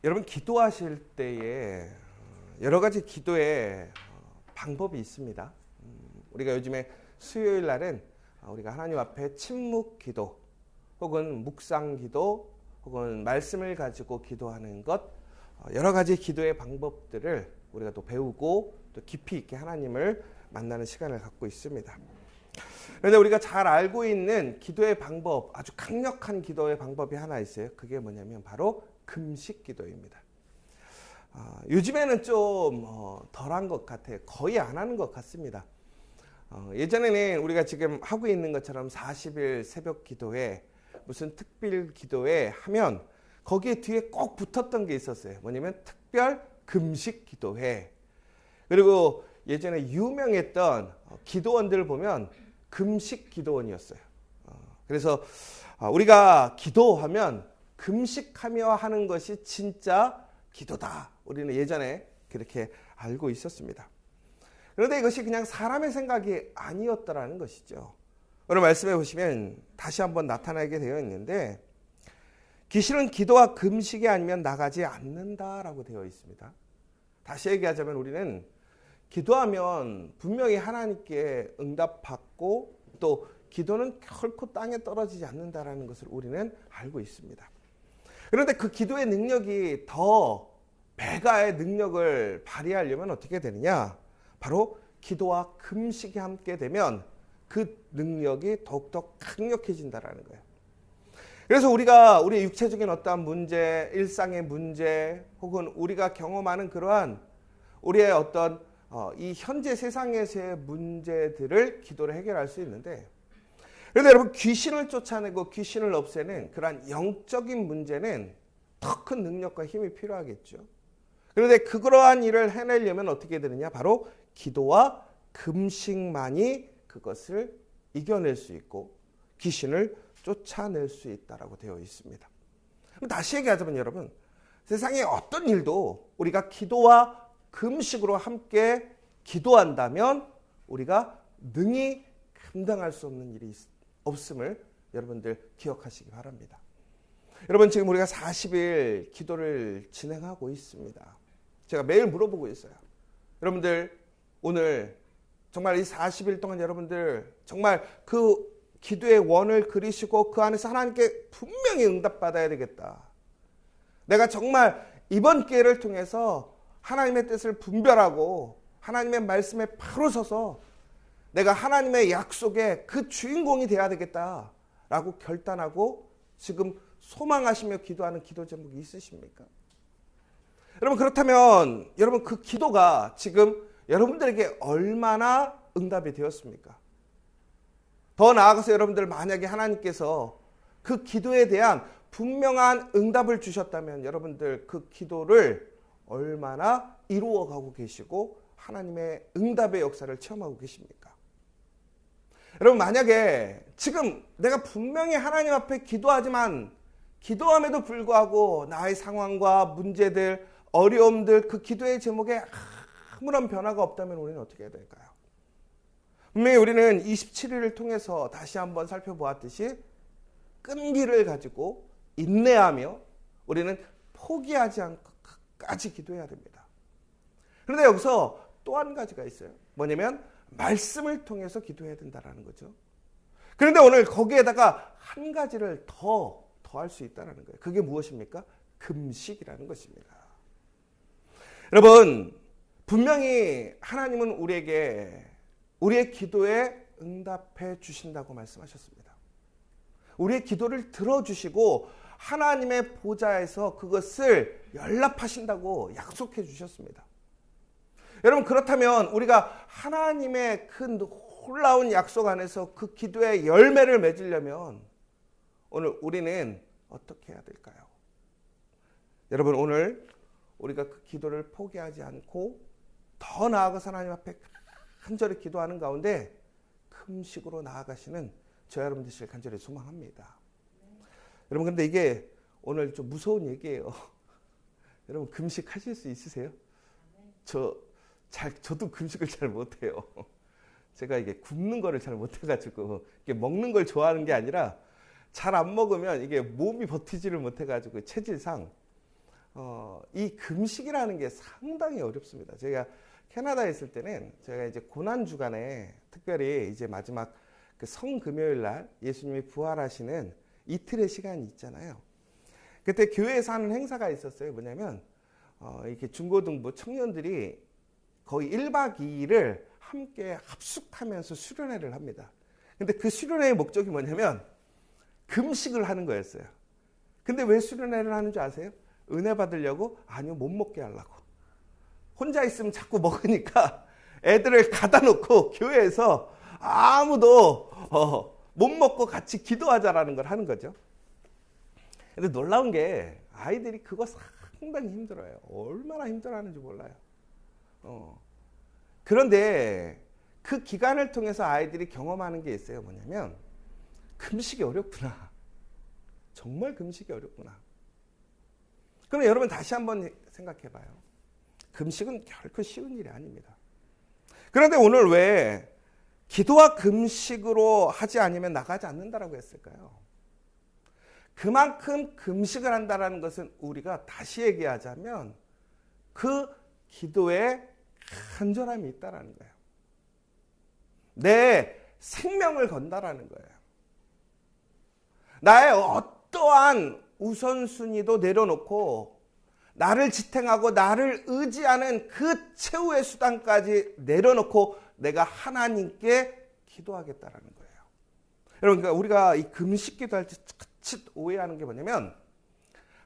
여러분 기도하실 때에 여러 가지 기도의 방법이 있습니다. 우리가 요즘에 수요일 날은 우리가 하나님 앞에 침묵 기도 혹은 묵상 기도 혹은 말씀을 가지고 기도하는 것, 여러 가지 기도의 방법들을 우리가 또 배우고 또 깊이 있게 하나님을 만나는 시간을 갖고 있습니다. 그런데 우리가 잘 알고 있는 기도의 방법, 아주 강력한 기도의 방법이 하나 있어요. 그게 뭐냐면 바로 금식 기도입니다. 요즘에는 좀 덜한 것 같아요. 거의 안 하는 것 같습니다. 예전에는 우리가 지금 하고 있는 것처럼 40일 새벽 기도회, 무슨 특별 기도회 하면 거기에 뒤에 꼭 붙었던 게 있었어요. 뭐냐면 특별 금식 기도회. 그리고 예전에 유명했던 기도원들을 보면 금식 기도원이었어요. 그래서 우리가 기도하면 금식하며 하는 것이 진짜 기도다. 우리는 예전에 그렇게 알고 있었습니다. 그런데 이것이 그냥 사람의 생각이 아니었더라는 것이죠. 오늘 말씀해 보시면 다시 한번 나타나게 되어 있는데, 귀신은 기도와 금식이 아니면 나가지 않는다라고 되어 있습니다. 다시 얘기하자면 우리는 기도하면 분명히 하나님께 응답받고 또 기도는 결코 땅에 떨어지지 않는다라는 것을 우리는 알고 있습니다. 그런데 그 기도의 능력이 더 배가의 능력을 발휘하려면 어떻게 되느냐? 바로 기도와 금식이 함께 되면 그 능력이 더욱더 강력해진다라는 거예요. 그래서 우리가 우리의 육체적인 어떠한 문제, 일상의 문제, 혹은 우리가 경험하는 그러한 우리의 어떤 이 현재 세상에서의 문제들을 기도로 해결할 수 있는데, 그런데 여러분 귀신을 쫓아내고 귀신을 없애는 그러한 영적인 문제는 더 큰 능력과 힘이 필요하겠죠. 그런데 그러한 일을 해내려면 어떻게 되느냐? 바로 기도와 금식만이 그것을 이겨낼 수 있고 귀신을 쫓아낼 수 있다라고 되어 있습니다. 다시 얘기하자면 여러분, 세상의 어떤 일도 우리가 기도와 금식으로 함께 기도한다면 우리가 능히 감당할 수 없는 일이 없음을 여러분들 기억하시기 바랍니다. 여러분, 지금 우리가 40일 기도를 진행하고 있습니다. 제가 매일 물어보고 있어요. 여러분들 오늘 정말 이 40일 동안 여러분들 정말 그 기도의 원을 그리시고 그 안에서 하나님께 분명히 응답받아야 되겠다. 내가 정말 이번 기회를 통해서 하나님의 뜻을 분별하고 하나님의 말씀에 바로 서서 내가 하나님의 약속의 그 주인공이 되어야 되겠다라고 결단하고 지금 소망하시며 기도하는 기도 제목이 있으십니까? 여러분, 그렇다면 여러분 그 기도가 지금 여러분들에게 얼마나 응답이 되었습니까? 더 나아가서 여러분들 만약에 하나님께서 그 기도에 대한 분명한 응답을 주셨다면 여러분들 그 기도를 얼마나 이루어가고 계시고 하나님의 응답의 역사를 체험하고 계십니까? 여러분, 만약에 지금 내가 분명히 하나님 앞에 기도하지만 기도함에도 불구하고 나의 상황과 문제들, 어려움들, 그 기도의 제목에 아무런 변화가 없다면 우리는 어떻게 해야 될까요? 분명히 우리는 27일을 통해서 다시 한번 살펴보았듯이 끈기를 가지고 인내하며 우리는 포기하지 않고 끝까지 기도해야 됩니다. 그런데 여기서 또 한 가지가 있어요. 뭐냐면 말씀을 통해서 기도해야 된다는 거죠. 그런데 오늘 거기에다가 한 가지를 더 할 수 있다는 거예요. 그게 무엇입니까? 금식이라는 것입니다. 여러분, 분명히 하나님은 우리에게 우리의 기도에 응답해 주신다고 말씀하셨습니다. 우리의 기도를 들어주시고 하나님의 보좌에서 그것을 연락하신다고 약속해 주셨습니다. 여러분, 그렇다면 우리가 하나님의 그 놀라운 약속 안에서 그 기도의 열매를 맺으려면 오늘 우리는 어떻게 해야 될까요? 여러분, 오늘 우리가 그 기도를 포기하지 않고 더 나아가서 하나님 앞에 간절히 기도하는 가운데 금식으로 나아가시는 저 여러분 되시길 간절히 소망합니다. 여러분, 근데 이게 오늘 좀 무서운 얘기예요. 여러분, 금식하실 수 있으세요? 저도 금식을 잘 못해요. 제가 이게 굶는 거를 잘 못해가지고 이게 먹는 걸 좋아하는 게 아니라 잘 안 먹으면 이게 몸이 버티지를 못해가지고 체질상 이 금식이라는 게 상당히 어렵습니다. 제가 캐나다에 있을 때는 제가 이제 고난 주간에 특별히 이제 마지막 그 성금요일 날 예수님이 부활하시는 이틀의 시간이 있잖아요. 그때 교회에서 하는 행사가 있었어요. 뭐냐면 이렇게 중고등부 청년들이 거의 1박 2일을 함께 합숙하면서 수련회를 합니다. 근데 그 수련회의 목적이 뭐냐면 금식을 하는 거였어요. 근데 왜 수련회를 하는 줄 아세요? 은혜 받으려고? 아니요, 못 먹게 하려고. 혼자 있으면 자꾸 먹으니까 애들을 가다 놓고 교회에서 아무도 못 먹고 같이 기도하자라는 걸 하는 거죠. 근데 놀라운 게 아이들이 그거 상당히 힘들어요. 얼마나 힘들어하는지 몰라요. 그런데 그 기간을 통해서 아이들이 경험하는 게 있어요. 뭐냐면 금식이 어렵구나. 정말 금식이 어렵구나. 그럼 여러분 다시 한번 생각해 봐요. 금식은 결코 쉬운 일이 아닙니다. 그런데 오늘 왜 기도와 금식으로 하지 않으면 나가지 않는다라고 했을까요? 그만큼 금식을 한다는 것은 우리가 다시 얘기하자면 그 기도에 간절함이 있다라는 거예요. 내 생명을 건다라는 거예요. 나의 어떠한 우선순위도 내려놓고 나를 지탱하고 나를 의지하는 그 최후의 수단까지 내려놓고 내가 하나님께 기도하겠다라는 거예요. 여러분, 그러니까 우리가 이 금식 기도할 때 자칫 오해하는 게 뭐냐면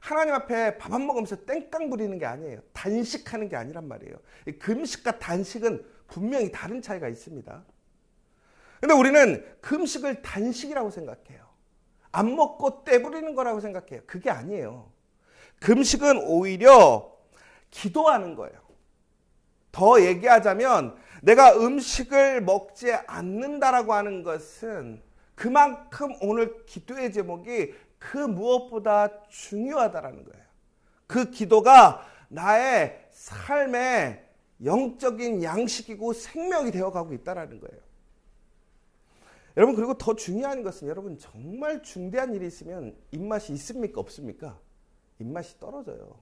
하나님 앞에 밥 안 먹으면서 땡깡 부리는 게 아니에요. 단식하는 게 아니란 말이에요. 이 금식과 단식은 분명히 다른 차이가 있습니다. 근데 우리는 금식을 단식이라고 생각해요. 안 먹고 떼부리는 거라고 생각해요. 그게 아니에요. 금식은 오히려 기도하는 거예요. 더 얘기하자면 내가 음식을 먹지 않는다라고 하는 것은 그만큼 오늘 기도의 제목이 그 무엇보다 중요하다라는 거예요. 그 기도가 나의 삶의 영적인 양식이고 생명이 되어가고 있다라는 거예요. 여러분, 그리고 더 중요한 것은 여러분 정말 중대한 일이 있으면 입맛이 있습니까? 없습니까? 입맛이 떨어져요.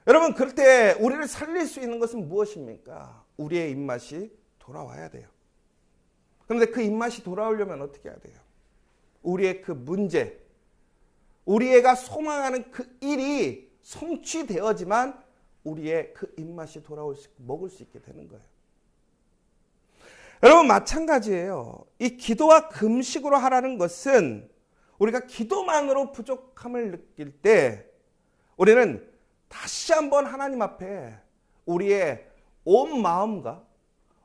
여러분, 그럴 때 우리를 살릴 수 있는 것은 무엇입니까? 우리의 입맛이 돌아와야 돼요. 그런데 그 입맛이 돌아오려면 어떻게 해야 돼요? 우리의 그 문제, 우리가 소망하는 그 일이 성취되어지만 우리의 그 입맛이 먹을 수 있게 되는 거예요. 여러분, 마찬가지예요. 이 기도와 금식으로 하라는 것은 우리가 기도만으로 부족함을 느낄 때 우리는 다시 한번 하나님 앞에 우리의 온 마음과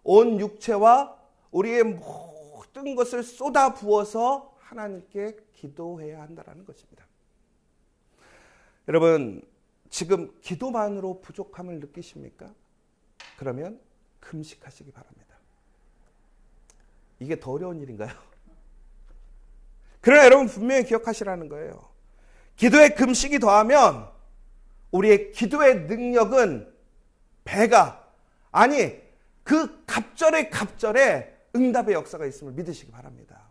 온 육체와 우리의 모든 것을 쏟아 부어서 하나님께 기도해야 한다는 것입니다. 여러분, 지금 기도만으로 부족함을 느끼십니까? 그러면 금식하시기 바랍니다. 이게 더 어려운 일인가요? 그러나 여러분 분명히 기억하시라는 거예요. 기도에 금식이 더하면 우리의 기도의 능력은 배가, 아니 그 갑절에 응답의 역사가 있음을 믿으시기 바랍니다.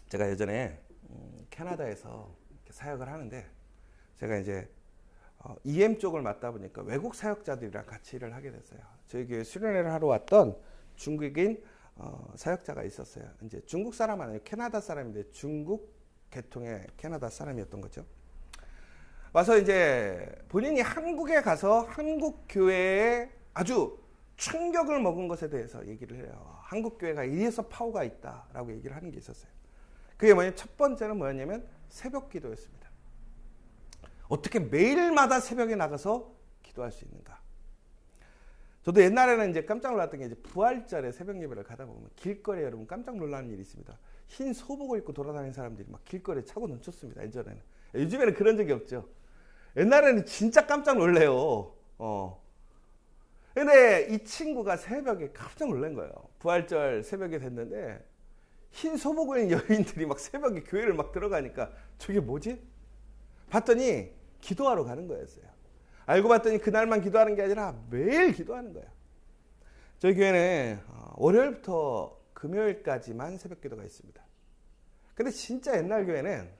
제가 예전에 캐나다에서 사역을 하는데 제가 이제 EM 쪽을 맡다 보니까 외국 사역자들이랑 같이 일을 하게 됐어요. 저희 교회 수련회를 하러 왔던 중국인 사역자가 있었어요. 이제 중국 사람 아니에요. 캐나다 사람인데 중국 계통의 캐나다 사람이었던 거죠. 와서 이제 본인이 한국에 가서 한국 교회에 아주 충격을 먹은 것에 대해서 얘기를 해요. 한국 교회가 이래서 파워가 있다라고 얘기를 하는 게 있었어요. 그게 뭐냐면 첫 번째는 뭐였냐면 새벽 기도였습니다. 어떻게 매일마다 새벽에 나가서 기도할 수 있는가? 저도 옛날에는 이제 깜짝 놀랐던 게 이제 부활절에 새벽 예배를 가다 보면 길거리에 여러분 깜짝 놀라는 일이 있습니다. 흰 소복을 입고 돌아다니는 사람들이 막 길거리에 차고 넘쳤습니다. 예전에는. 요즘에는 그런 적이 없죠. 옛날에는 진짜 깜짝 놀래요. 근데 이 친구가 새벽에 깜짝 놀란 거예요. 부활절 새벽에 됐는데 흰 소복을 입은 여인들이 막 새벽에 교회를 막 들어가니까 저게 뭐지? 봤더니 기도하러 가는 거였어요. 알고 봤더니 그날만 기도하는 게 아니라 매일 기도하는 거예요. 저희 교회는 월요일부터 금요일까지만 새벽 기도가 있습니다. 근데 진짜 옛날 교회는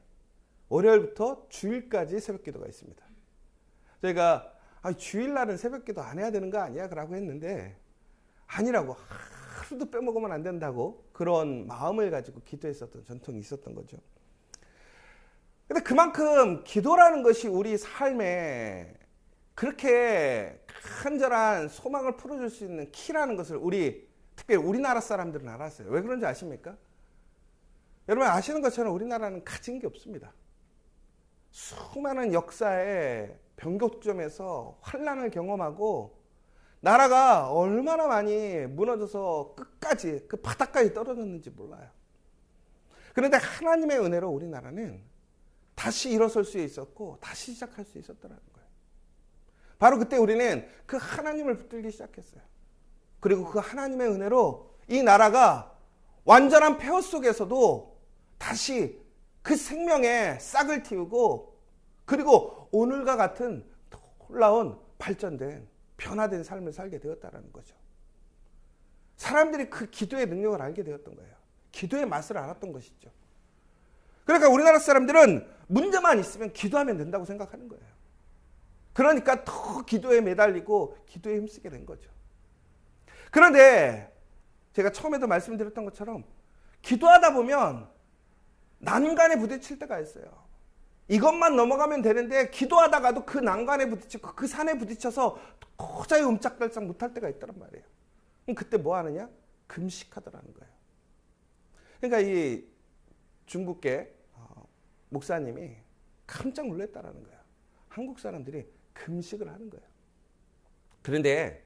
월요일부터 주일까지 새벽기도가 있습니다. 저희가 주일날은 새벽기도 안 해야 되는 거 아니야? 라고 했는데 아니라고, 하루도 빼먹으면 안 된다고 그런 마음을 가지고 기도했었던 전통이 있었던 거죠. 근데 그만큼 기도라는 것이 우리 삶에 그렇게 간절한 소망을 풀어줄 수 있는 키라는 것을 특별히 우리나라 사람들은 알았어요. 왜 그런지 아십니까? 여러분 아시는 것처럼 우리나라는 가진 게 없습니다. 수많은 역사의 변곡점에서 환란을 경험하고 나라가 얼마나 많이 무너져서 끝까지 그 바닥까지 떨어졌는지 몰라요. 그런데 하나님의 은혜로 우리나라는 다시 일어설 수 있었고 다시 시작할 수 있었더라는 거예요. 바로 그때 우리는 그 하나님을 붙들기 시작했어요. 그리고 그 하나님의 은혜로 이 나라가 완전한 폐허 속에서도 다시 그 생명의 싹을 틔우고 그리고 오늘과 같은 놀라운 발전된 변화된 삶을 살게 되었다는 거죠. 사람들이 그 기도의 능력을 알게 되었던 거예요. 기도의 맛을 알았던 것이죠. 그러니까 우리나라 사람들은 문제만 있으면 기도하면 된다고 생각하는 거예요. 그러니까 더 기도에 매달리고 기도에 힘쓰게 된 거죠. 그런데 제가 처음에도 말씀드렸던 것처럼 기도하다 보면 난간에 부딪힐 때가 있어요. 이것만 넘어가면 되는데 기도하다가도 그 난간에 부딪히고 그 산에 부딪혀서 도저히 옴짝달싹 못할 때가 있단 말이에요. 그럼 그때 뭐 하느냐? 금식하더라는 거예요. 그러니까 이 중국계 목사님이 깜짝 놀랐다라는 거예요. 한국 사람들이 금식을 하는 거예요. 그런데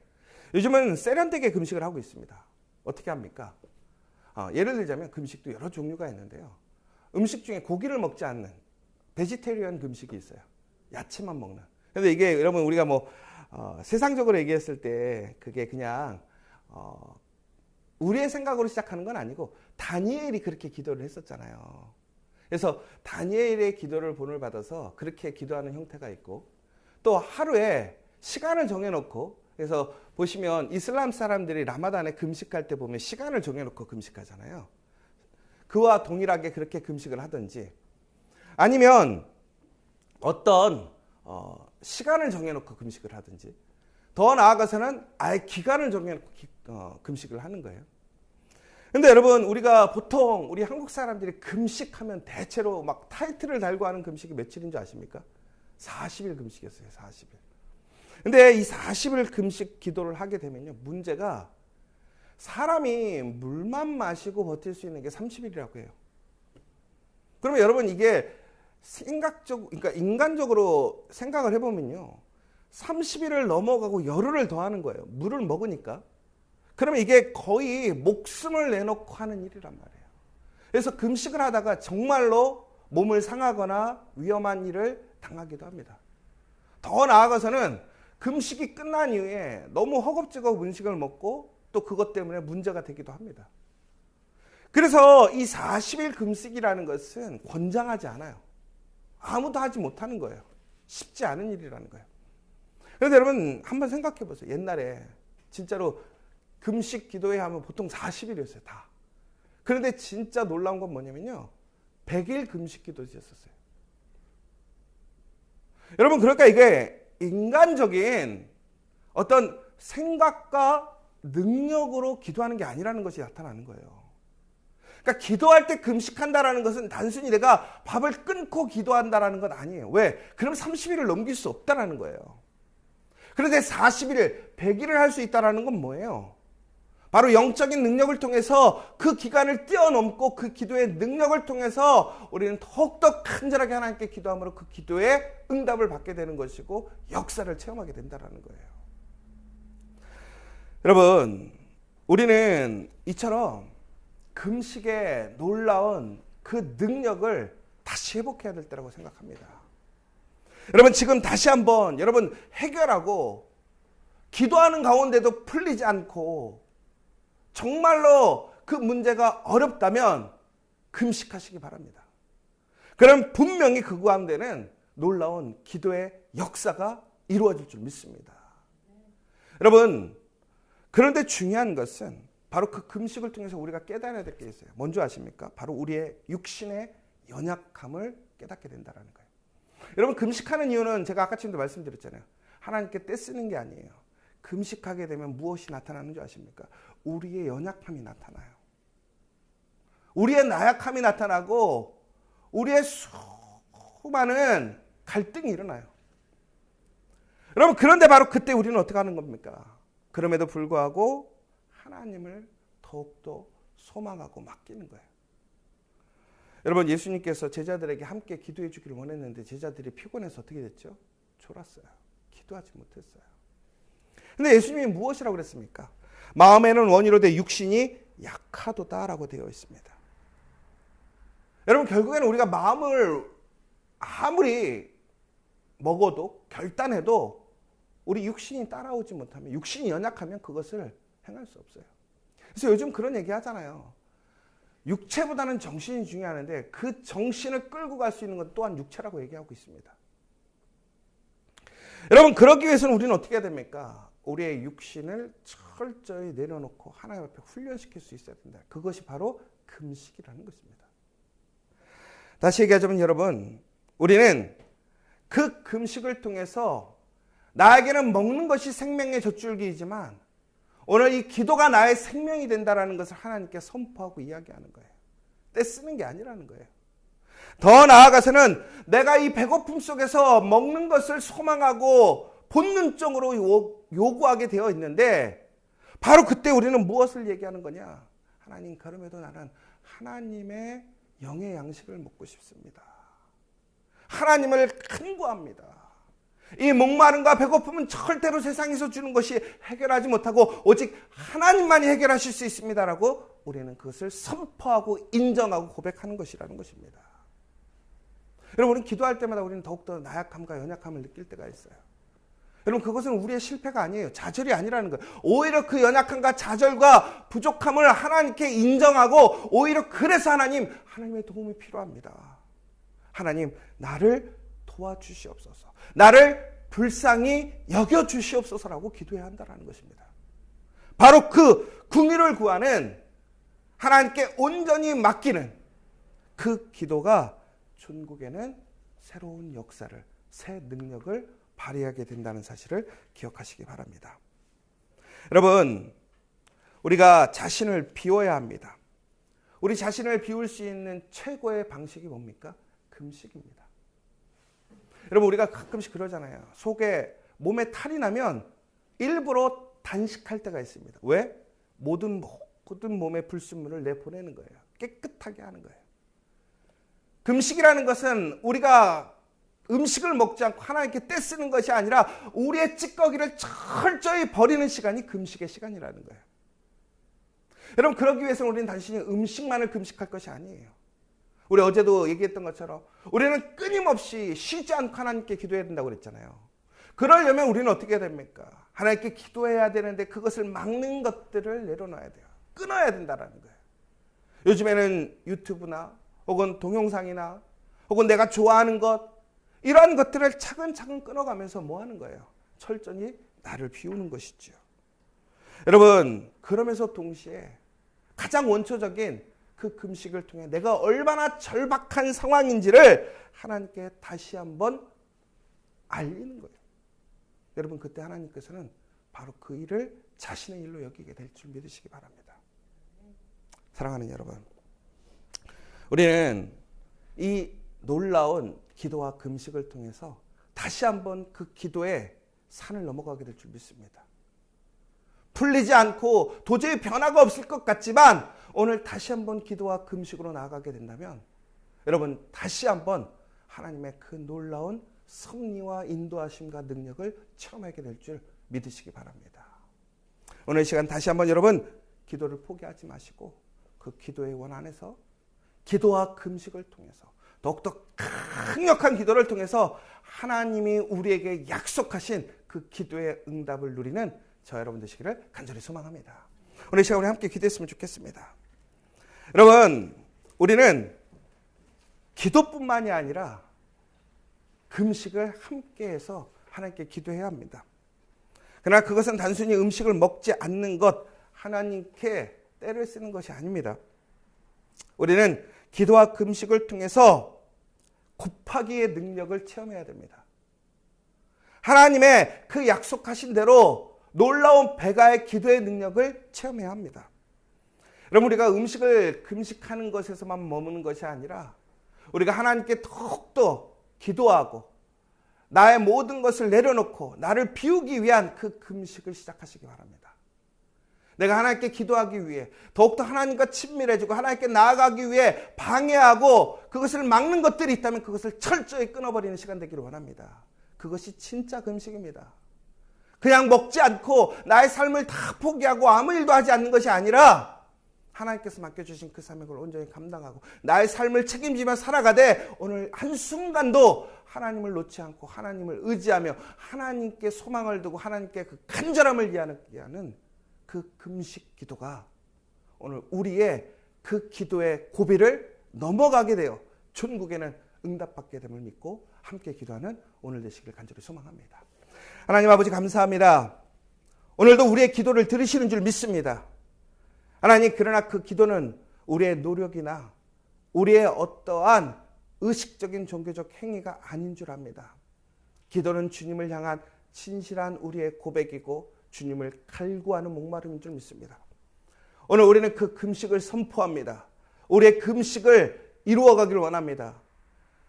요즘은 세련되게 금식을 하고 있습니다. 어떻게 합니까? 예를 들자면 금식도 여러 종류가 있는데요. 음식 중에 고기를 먹지 않는 베지테리언 금식이 있어요. 야채만 먹는. 근데 이게 여러분 우리가 세상적으로 얘기했을 때 그게 그냥 우리의 생각으로 시작하는 건 아니고 다니엘이 그렇게 기도를 했었잖아요. 그래서 다니엘의 기도를 본을 받아서 그렇게 기도하는 형태가 있고 또 하루에 시간을 정해놓고 그래서 보시면 이슬람 사람들이 라마단에 금식할 때 보면 시간을 정해놓고 금식하잖아요. 그와 동일하게 그렇게 금식을 하든지 아니면 어떤 시간을 정해놓고 금식을 하든지 더 나아가서는 아예 기간을 정해놓고 금식을 하는 거예요. 근데 여러분 우리가 보통 우리 한국 사람들이 금식하면 대체로 막 타이틀을 달고 하는 금식이 며칠인 줄 아십니까? 40일 금식이었어요. 40일. 근데 이 40일 금식 기도를 하게 되면요. 문제가 사람이 물만 마시고 버틸 수 있는 게 30일이라고 해요. 그러면 여러분 이게 그러니까 인간적으로 생각을 해보면요. 30일을 넘어가고 열흘을 더하는 거예요. 물을 먹으니까. 그러면 이게 거의 목숨을 내놓고 하는 일이란 말이에요. 그래서 금식을 하다가 정말로 몸을 상하거나 위험한 일을 당하기도 합니다. 더 나아가서는 금식이 끝난 이후에 너무 허겁지겁 음식을 먹고 또 그것 때문에 문제가 되기도 합니다. 그래서 이 40일 금식이라는 것은 권장하지 않아요. 아무도 하지 못하는 거예요. 쉽지 않은 일이라는 거예요. 그런데 여러분 한번 생각해 보세요. 옛날에 진짜로 금식 기도회 하면 보통 40일이었어요. 다. 그런데 진짜 놀라운 건 뭐냐면요. 100일 금식 기도였었어요. 여러분 그러니까 이게 인간적인 어떤 생각과 능력으로 기도하는 게 아니라는 것이 나타나는 거예요. 그러니까 기도할 때 금식한다라는 것은 단순히 내가 밥을 끊고 기도한다라는 건 아니에요. 왜? 그럼 30일을 넘길 수 없다라는 거예요. 그런데 40일, 100일을 할 수 있다라는 건 뭐예요? 바로 영적인 능력을 통해서 그 기간을 뛰어넘고 그 기도의 능력을 통해서 우리는 더욱더 간절하게 하나님께 기도함으로 그 기도에 응답을 받게 되는 것이고 역사를 체험하게 된다는 거예요. 여러분, 우리는 이처럼 금식의 놀라운 그 능력을 다시 회복해야 될 때라고 생각합니다. 여러분 지금 다시 한번 여러분 해결하고 기도하는 가운데도 풀리지 않고 정말로 그 문제가 어렵다면 금식하시기 바랍니다. 그럼 분명히 그 가운데는 놀라운 기도의 역사가 이루어질 줄 믿습니다. 여러분 그런데 중요한 것은 바로 그 금식을 통해서 우리가 깨달아야 될 게 있어요. 뭔지 아십니까? 바로 우리의 육신의 연약함을 깨닫게 된다는 거예요. 여러분, 금식하는 이유는 제가 아까쯤도 말씀드렸잖아요. 하나님께 떼쓰는 게 아니에요. 금식하게 되면 무엇이 나타나는 줄 아십니까? 우리의 연약함이 나타나요. 우리의 나약함이 나타나고 우리의 수많은 갈등이 일어나요. 여러분, 그런데 바로 그때 우리는 어떻게 하는 겁니까? 그럼에도 불구하고 하나님을 더욱더 소망하고 맡기는 거예요. 여러분, 예수님께서 제자들에게 함께 기도해 주기를 원했는데 제자들이 피곤해서 어떻게 됐죠? 졸았어요. 기도하지 못했어요. 근데 예수님이 무엇이라고 그랬습니까? 마음에는 원이로 육신이 약하도다라고 되어 있습니다. 여러분, 결국에는 우리가 마음을 아무리 먹어도 결단해도 우리 육신이 따라오지 못하면, 육신이 연약하면 그것을 행할 수 없어요. 그래서 요즘 그런 얘기 하잖아요. 육체보다는 정신이 중요하는데 그 정신을 끌고 갈 수 있는 것 또한 육체라고 얘기하고 있습니다. 여러분, 그러기 위해서는 우리는 어떻게 해야 됩니까? 우리의 육신을 철저히 내려놓고 하나님 앞에 훈련시킬 수 있어야 된다. 그것이 바로 금식이라는 것입니다. 다시 얘기하자면 여러분, 우리는 그 금식을 통해서 나에게는 먹는 것이 생명의 젖줄기이지만 오늘 이 기도가 나의 생명이 된다는 것을 하나님께 선포하고 이야기하는 거예요. 떼쓰는 게 아니라는 거예요. 더 나아가서는 내가 이 배고픔 속에서 먹는 것을 소망하고 본능적으로 요구하게 되어 있는데 바로 그때 우리는 무엇을 얘기하는 거냐? 하나님, 그럼에도 나는 하나님의 영의 양식을 먹고 싶습니다. 하나님을 간구합니다. 이 목마름과 배고픔은 절대로 세상에서 주는 것이 해결하지 못하고 오직 하나님만이 해결하실 수 있습니다라고 우리는 그것을 선포하고 인정하고 고백하는 것이라는 것입니다. 여러분, 우리는 기도할 때마다 우리는 더욱더 나약함과 연약함을 느낄 때가 있어요. 여러분, 그것은 우리의 실패가 아니에요. 좌절이 아니라는 거예요. 오히려 그 연약함과 좌절과 부족함을 하나님께 인정하고 오히려 그래서 하나님의 도움이 필요합니다. 하나님, 나를 도와주시옵소서. 나를 불쌍히 여겨주시옵소서라고 기도해야 한다는 것입니다. 바로 그 궁유를 구하는, 하나님께 온전히 맡기는 그 기도가 천국에는 새로운 역사를, 새 능력을 발휘하게 된다는 사실을 기억하시기 바랍니다. 여러분, 우리가 자신을 비워야 합니다. 우리 자신을 비울 수 있는 최고의 방식이 뭡니까? 금식입니다. 여러분, 우리가 가끔씩 그러잖아요. 속에, 몸에 탈이 나면 일부러 단식할 때가 있습니다. 왜? 모든 몸의 불순물을 내보내는 거예요. 깨끗하게 하는 거예요. 금식이라는 것은 우리가 음식을 먹지 않고 하나님께 떼쓰는 것이 아니라 우리의 찌꺼기를 철저히 버리는 시간이 금식의 시간이라는 거예요. 여러분, 그러기 위해서는 우리는 단순히 음식만을 금식할 것이 아니에요. 우리 어제도 얘기했던 것처럼 우리는 끊임없이 쉬지 않고 하나님께 기도해야 된다고 그랬잖아요. 그러려면 우리는 어떻게 해야 됩니까? 하나님께 기도해야 되는데 그것을 막는 것들을 내려놔야 돼요. 끊어야 된다는 거예요. 요즘에는 유튜브나 혹은 동영상이나 혹은 내가 좋아하는 것, 이러한 것들을 차근차근 끊어가면서 뭐 하는 거예요? 철저히 나를 비우는 것이죠. 여러분, 그러면서 동시에 가장 원초적인 그 금식을 통해 내가 얼마나 절박한 상황인지를 하나님께 다시 한번 알리는 거예요. 여러분, 그때 하나님께서는 바로 그 일을 자신의 일로 여기게 될 줄 믿으시기 바랍니다. 사랑하는 여러분, 우리는 이 놀라운 기도와 금식을 통해서 다시 한번 그 기도의 산을 넘어가게 될 줄 믿습니다. 풀리지 않고 도저히 변화가 없을 것 같지만 오늘 다시 한번 기도와 금식으로 나아가게 된다면 여러분, 다시 한번 하나님의 그 놀라운 섭리와 인도하심과 능력을 체험하게 될 줄 믿으시기 바랍니다. 오늘 시간 다시 한번 여러분, 기도를 포기하지 마시고 그 기도의 원 안에서 기도와 금식을 통해서 더욱더 강력한 기도를 통해서 하나님이 우리에게 약속하신 그 기도의 응답을 누리는 저 여러분 되시기를 간절히 소망합니다. 오늘 시간 우리 함께 기도했으면 좋겠습니다. 여러분, 우리는 기도뿐만이 아니라 금식을 함께해서 하나님께 기도해야 합니다. 그러나 그것은 단순히 음식을 먹지 않는 것, 하나님께 때를 쓰는 것이 아닙니다. 우리는 기도와 금식을 통해서 곱하기의 능력을 체험해야 됩니다. 하나님의 그 약속하신 대로 놀라운 배가의 기도의 능력을 체험해야 합니다. 여러분, 우리가 음식을 금식하는 것에서만 머무는 것이 아니라 우리가 하나님께 더욱더 기도하고 나의 모든 것을 내려놓고 나를 비우기 위한 그 금식을 시작하시기 바랍니다. 내가 하나님께 기도하기 위해 더욱더 하나님과 친밀해지고 하나님께 나아가기 위해 방해하고 그것을 막는 것들이 있다면 그것을 철저히 끊어버리는 시간 되기를 원합니다. 그것이 진짜 금식입니다. 그냥 먹지 않고 나의 삶을 다 포기하고 아무 일도 하지 않는 것이 아니라 하나님께서 맡겨주신 그 사명을 온전히 감당하고 나의 삶을 책임지며 살아가되 오늘 한순간도 하나님을 놓지 않고 하나님을 의지하며 하나님께 소망을 두고 하나님께 그 간절함을 이해하는 그 금식 기도가 오늘 우리의 그 기도의 고비를 넘어가게 되어 천국에는 응답받게 됨을 믿고 함께 기도하는 오늘 되시길 간절히 소망합니다. 하나님 아버지 감사합니다. 오늘도 우리의 기도를 들으시는 줄 믿습니다. 하나님, 그러나 그 기도는 우리의 노력이나 우리의 어떠한 의식적인 종교적 행위가 아닌 줄 압니다. 기도는 주님을 향한 진실한 우리의 고백이고 주님을 갈구하는 목마름인 줄 믿습니다. 오늘 우리는 그 금식을 선포합니다. 우리의 금식을 이루어가기를 원합니다.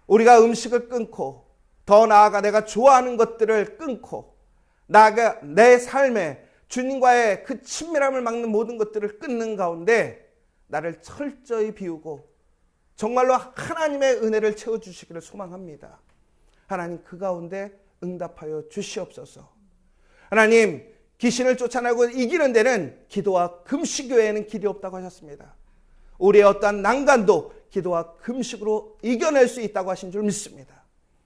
우리가 음식을 끊고 더 나아가 내가 좋아하는 것들을 끊고 나아가 내 삶에 주님과의 그 친밀함을 막는 모든 것들을 끊는 가운데 나를 철저히 비우고 정말로 하나님의 은혜를 채워주시기를 소망합니다. 하나님, 그 가운데 응답하여 주시옵소서. 하나님, 귀신을 쫓아내고 이기는 데는 기도와 금식 외에는 길이 없다고 하셨습니다. 우리의 어떠한 난간도 기도와 금식으로 이겨낼 수 있다고 하신 줄 믿습니다.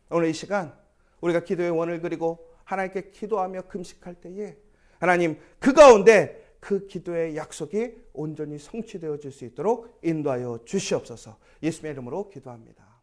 오늘 이 시간 우리가 기도의 원을 그리고 하나님께 기도하며 금식할 때에 하나님, 그 가운데 그 기도의 약속이 온전히 성취되어질 수 있도록 인도하여 주시옵소서. 예수님의 이름으로 기도합니다.